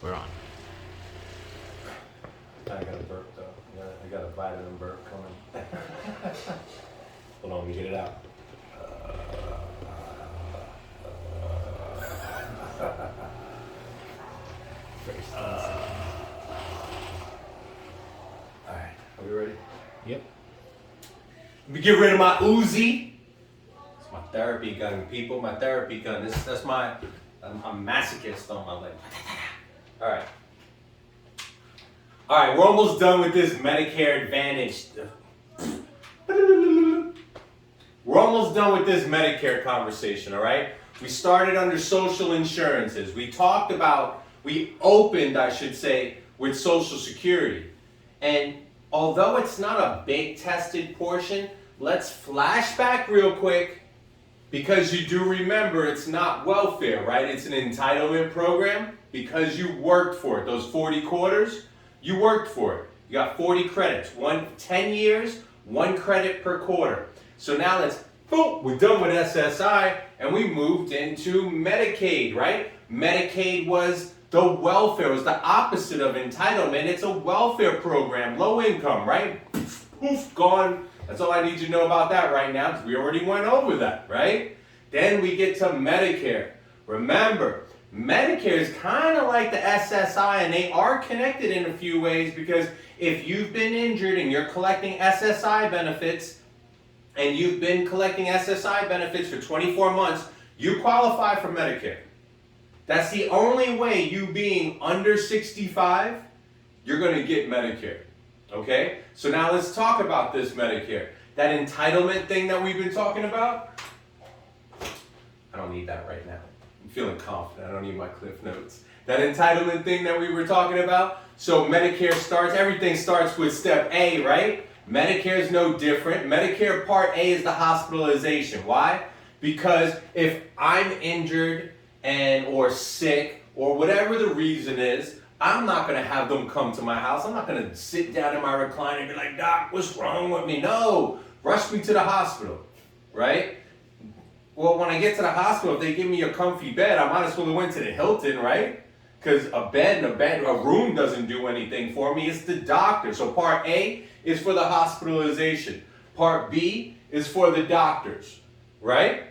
We're on. I got a burp though. Yeah, I got a vitamin burp coming. Hold on, let me get it out. Alright, are we ready? Yep. Let me get rid of my Uzi. It's my therapy gun, people. My therapy gun. That's my. I'm masochist on my leg. Alright. Alright, we're almost done with this Medicare Advantage. We're almost done with this Medicare conversation, alright? We started under social insurances. We opened, I should say, with Social Security. And although it's not a big tested portion, let's flash back real quick, because you do remember it's not welfare, right? It's an entitlement program because you worked for it. Those 40 quarters, you worked for it. You got 40 credits, 10 years, 1 credit per quarter. So now boom, we're done with SSI and we moved into Medicaid, right? Medicaid was the welfare, was the opposite of entitlement. It's a welfare program, low income, right? Poof, gone. That's all I need you to know about that right now, because we already went over that, right? Then we get to Medicare. Remember, Medicare is kind of like the SSI, and they are connected in a few ways, because if you've been injured and you're collecting SSI benefits, and you've been collecting SSI benefits for 24 months, you qualify for Medicare. That's the only way, you being under 65, you're going to get Medicare. Okay? So now let's talk about this Medicare. That entitlement thing that we've been talking about, I don't need that right now. I'm feeling confident. I don't need my cliff notes. That entitlement thing that we were talking about. So Medicare everything starts with step A, right? Medicare is no different. Medicare Part A is the hospitalization. Why? Because if I'm injured or sick or whatever the reason is, I'm not going to have them come to my house. I'm not going to sit down in my recliner and be like, Doc, what's wrong with me? No, rush me to the hospital, right? Well, when I get to the hospital, if they give me a comfy bed, I might as well have went to the Hilton, right? Because a room doesn't do anything for me. It's the doctor. So Part A is for the hospitalization. Part B is for the doctors, right?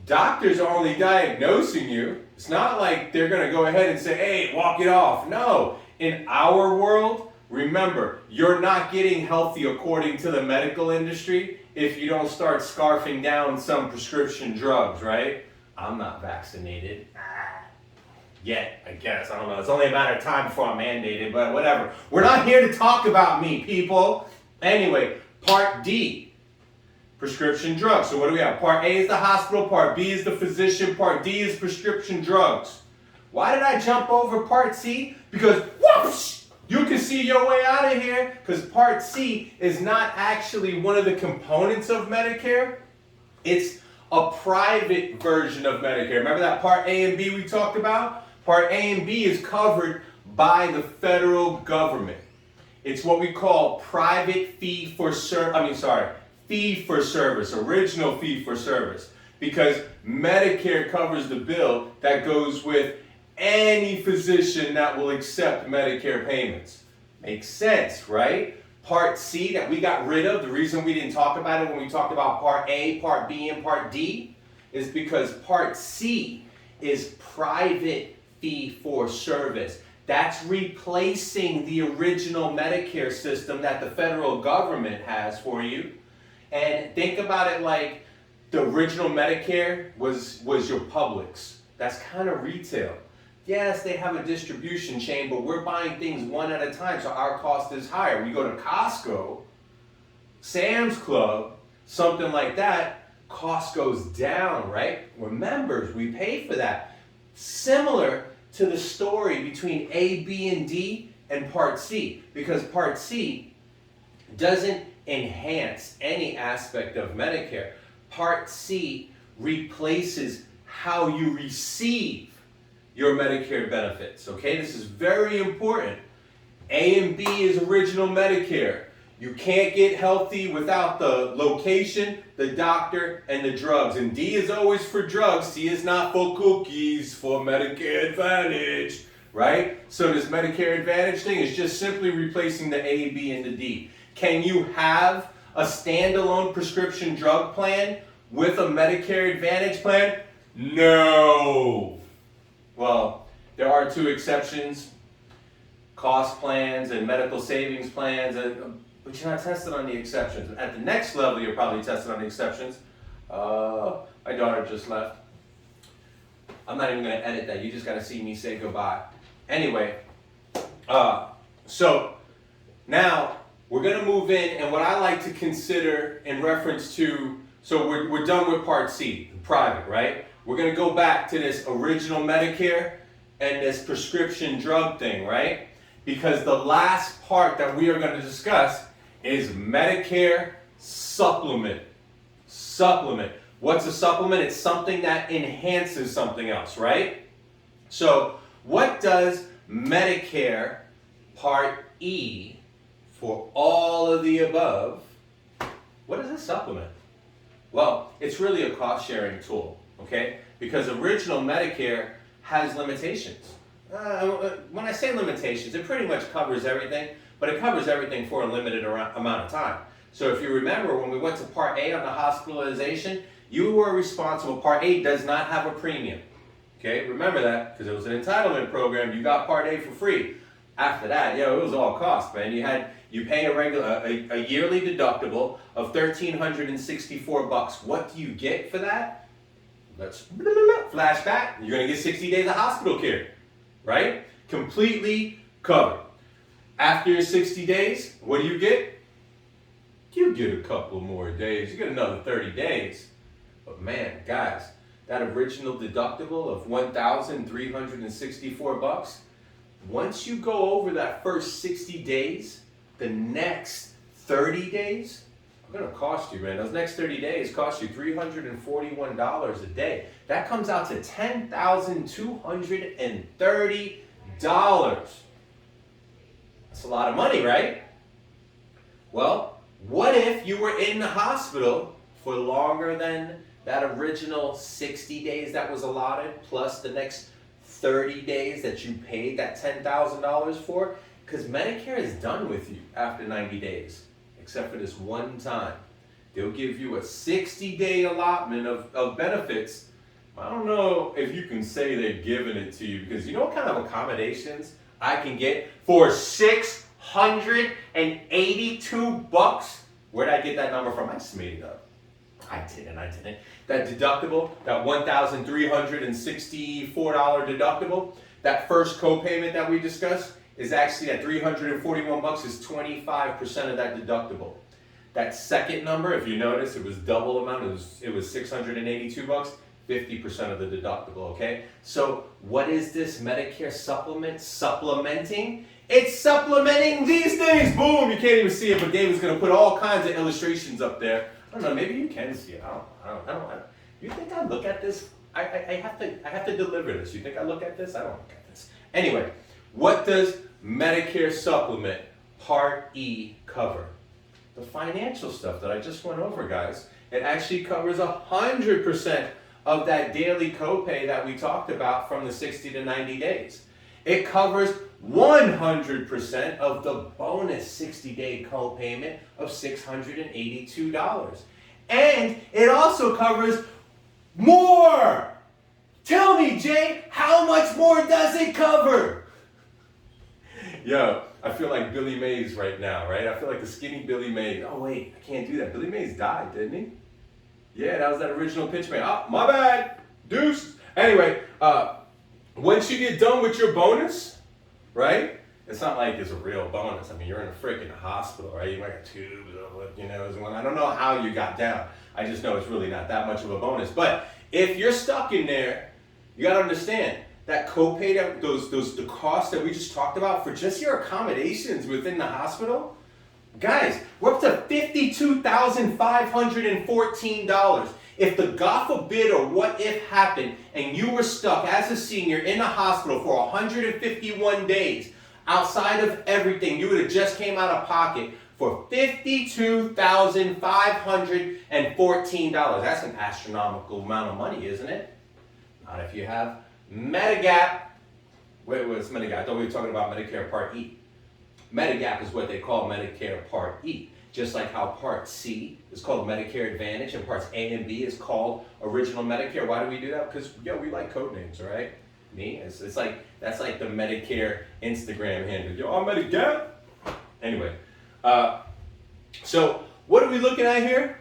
Doctors are only diagnosing you. It's not like they're going to go ahead and say, hey, walk it off. No. In our world, remember, you're not getting healthy according to the medical industry if you don't start scarfing down some prescription drugs, right? I'm not vaccinated. Yet, I guess. I don't know. It's only a matter of time before I'm mandated, but whatever. We're not here to talk about me, people. Anyway, Part D. Prescription drugs. So what do we have? Part A is the hospital, Part B is the physician, Part D is prescription drugs. Why did I jump over Part C? Because whoosh, you can see your way out of here, because Part C is not actually one of the components of Medicare. It's a private version of Medicare. Remember that Part A and B we talked about? Part A and B is covered by the federal government. It's what we call private fee for service, original fee for service, because Medicare covers the bill that goes with any physician that will accept Medicare payments. Makes sense, right? Part C that we got rid of, the reason we didn't talk about it when we talked about Part A, Part B, and Part D is because Part C is private fee for service. That's replacing the original Medicare system that the federal government has for you. And think about it like the original Medicare was your Publix. That's kind of retail. Yes, they have a distribution chain, but we're buying things one at a time, so our cost is higher. We go to Costco, Sam's Club, something like that, cost goes down, right? We're members, we pay for that. Similar to the story between A, B, and D and Part C, because Part C doesn't enhance any aspect of Medicare. Part C replaces how you receive your Medicare benefits, okay? This is very important. A and B is original Medicare. You can't get healthy without the location, the doctor, and the drugs. And D is always for drugs. C is not for cookies, for Medicare Advantage. right? So this Medicare Advantage thing is just simply replacing the A, B, and the D. Can you have a standalone prescription drug plan with a Medicare Advantage plan? No. Well, there are two exceptions, cost plans and medical savings plans, but you're not tested on the exceptions. At the next level, you're probably tested on the exceptions. My daughter just left. I'm not even going to edit that. You just got to see me say goodbye. Anyway, so now we're going to move in, and what I like to consider in reference to, so we're done with Part C, private, right? We're going to go back to this original Medicare and this prescription drug thing, right? Because the last part that we are going to discuss is Medicare supplement. Supplement. What's a supplement? It's something that enhances something else, right? So what does Medicare Part E, for all of the above, what is this supplement? Well, it's really a cost-sharing tool, okay? Because original Medicare has limitations. When I say limitations, it pretty much covers everything, but it covers everything for a limited amount of time. So if you remember, when we went to Part A on the hospitalization, you were responsible. Part A does not have a premium. Okay, remember that, because it was an entitlement program. You got Part A for free. After that, it was all cost, man. You pay a yearly deductible of $1,364. What do you get for that? Let's flash back. You're gonna get 60 days of hospital care, right? Completely covered. After your 60 days, what do you get? You get a couple more days. You get another 30 days. But man, guys, that original deductible of $1,364, once you go over that first 60 days, the next 30 days are going to cost you, man. Those next 30 days cost you $341 a day. That comes out to $10,230. That's a lot of money, right? Well, what if you were in the hospital for longer than that original 60 days that was allotted, plus the next 30 days that you paid that $10,000 for? Because Medicare is done with you after 90 days, except for this one time. They'll give you a 60-day allotment of benefits. I don't know if you can say they're giving it to you, because you know what kind of accommodations I can get for $682? Where'd I get that number from? I just made it up. I didn't. That deductible, that $1,364 deductible, that first copayment that we discussed is actually at $341 is 25% of that deductible. That second number, if you notice, it was double amount. It was $682, 50% of the deductible, okay? So what is this Medicare supplement supplementing? It's supplementing these things. Boom, you can't even see it, but David's gonna put all kinds of illustrations up there. I don't know, maybe you can see it. I don't. You think I look at this? I have to deliver this. You think I look at this? I don't look at this. Anyway, what does Medicare Supplement Part E cover? The financial stuff that I just went over, guys. It actually covers 100% of that daily copay that we talked about from the 60 to 90 days. It covers 100% of the bonus 60-day copayment of $682. And it also covers more. Tell me, Jay, how much more does it cover? Yo, I feel like Billy Mays right now, right? I feel like the skinny Billy Mays. Oh, wait, I can't do that. Billy Mays died, didn't he? Yeah, that was that original pitch man. Oh, my bad. Deuce. Anyway, once you get done with your bonus, right? It's not like it's a real bonus. I mean, you're in a freaking hospital, right? You might have tubes, I don't know how you got down. I just know it's really not that much of a bonus. But if you're stuck in there, you got to understand that copay, the costs that we just talked about for just your accommodations within the hospital, guys, we're up to $52,514. If the God forbid or what if happened and you were stuck as a senior in the hospital for 151 days, outside of everything, you would have just came out of pocket for $52,514. That's an astronomical amount of money, isn't it? Not if you have Medigap. what's Medigap? I thought we were talking about Medicare Part E. Medigap is what they call Medicare Part E. Just like how Part C is called Medicare Advantage and Parts A and B is called Original Medicare. Why do we do that? Because, we like code names, right? Me, it's like, that's like the Medicare Instagram handle. Yo, I'm Medigap. Anyway, so what are we looking at here?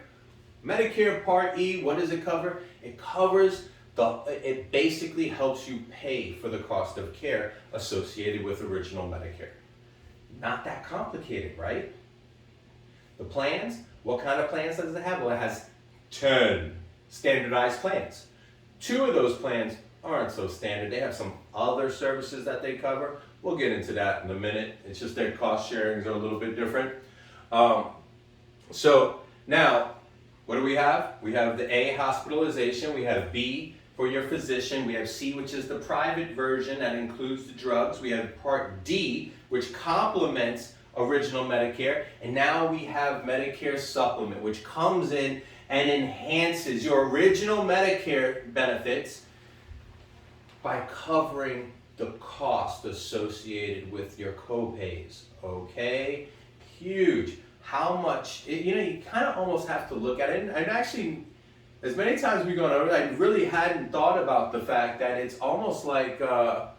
Medicare Part E, what does it cover? It covers it basically helps you pay for the cost of care associated with Original Medicare. Not that complicated, right? The plans, what kind of plans does it have? Well, it has 10 standardized plans. 2 of those plans aren't so standard. They have some other services that they cover. We'll get into that in a minute. It's just their cost sharings are a little bit different. So now, what do we have? We have the A, hospitalization. We have B, for your physician. We have C, which is the private version that includes the drugs. We have Part D, which complements Original Medicare. And now we have Medicare Supplement, which comes in and enhances your Original Medicare benefits by covering the cost associated with your copays. Okay? Huge. How much, you kind of almost have to look at it. And actually, as many times we've gone over, I really hadn't thought about the fact that it's almost like a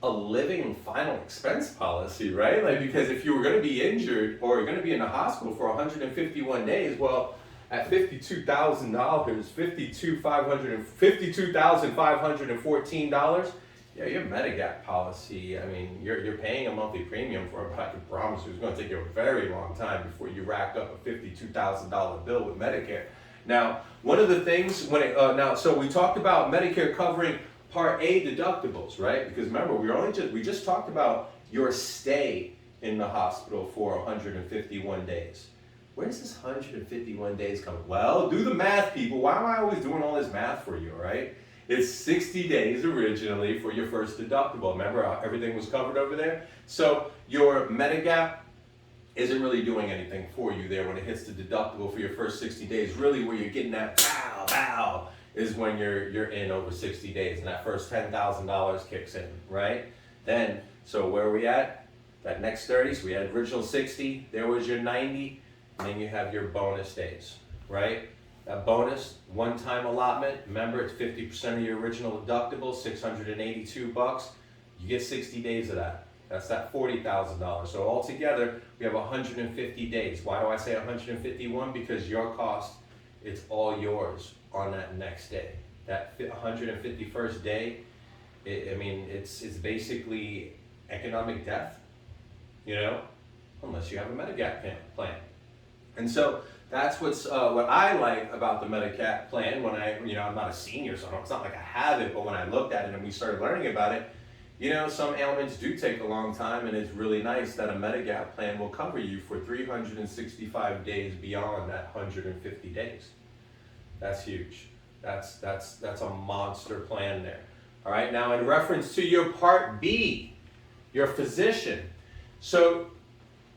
living final expense policy, right? Like, because if you were going to be injured or you're going to be in the hospital for 151 days, well, at $52,000, $52,514, yeah, your Medigap policy, I mean, you're paying a monthly premium for it, but I can promise you it's going to take you a very long time before you rack up a $52,000 bill with Medicare. Now, one of the things, so we talked about Medicare covering Part A deductibles, right? Because remember, we just talked about your stay in the hospital for 151 days. Where does this 151 days come? Well, do the math, people. Why am I always doing all this math for you, right? It's 60 days originally for your first deductible. Remember how everything was covered over there? So your Medigap isn't really doing anything for you there when it hits the deductible for your first 60 days. Really where you're getting that pow is when you're in over 60 days and that first $10,000 kicks in, right? Then, so where are we at? That next 30, so we had original 60, there was your 90, and then you have your bonus days, right? That bonus, one-time allotment, remember it's 50% of your original deductible, $682. You get 60 days of that. That's that $40,000. So altogether, we have 150 days. Why do I say 151? Because your cost, it's all yours on that next day. That 151st day, it's basically economic death, unless you have a Medigap plan. And so that's what I like about the Medigap plan. When I'm not a senior, so it's not like I have it, but when I looked at it and we started learning about it, some ailments do take a long time, and it's really nice that a Medigap plan will cover you for 365 days beyond that 150 days. That's huge. That's a monster plan there. All right, now in reference to your Part B, your physician. So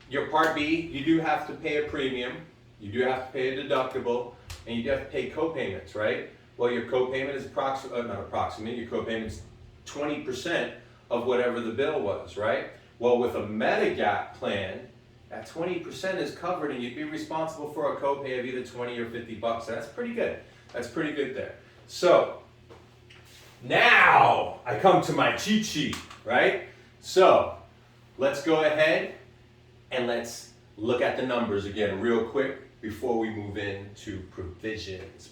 your Part B, you do have to pay a premium, you do have to pay a deductible, and you do have to pay co-payments, right? Well, your co-payment is your co-payment is 20% of whatever the bill was, right? Well, with a Medigap plan, that 20% is covered and you'd be responsible for a copay of either 20 or $50. So that's pretty good. That's pretty good there. So now I come to my cheat sheet, right? So let's go ahead and let's look at the numbers again real quick before we move into provisions.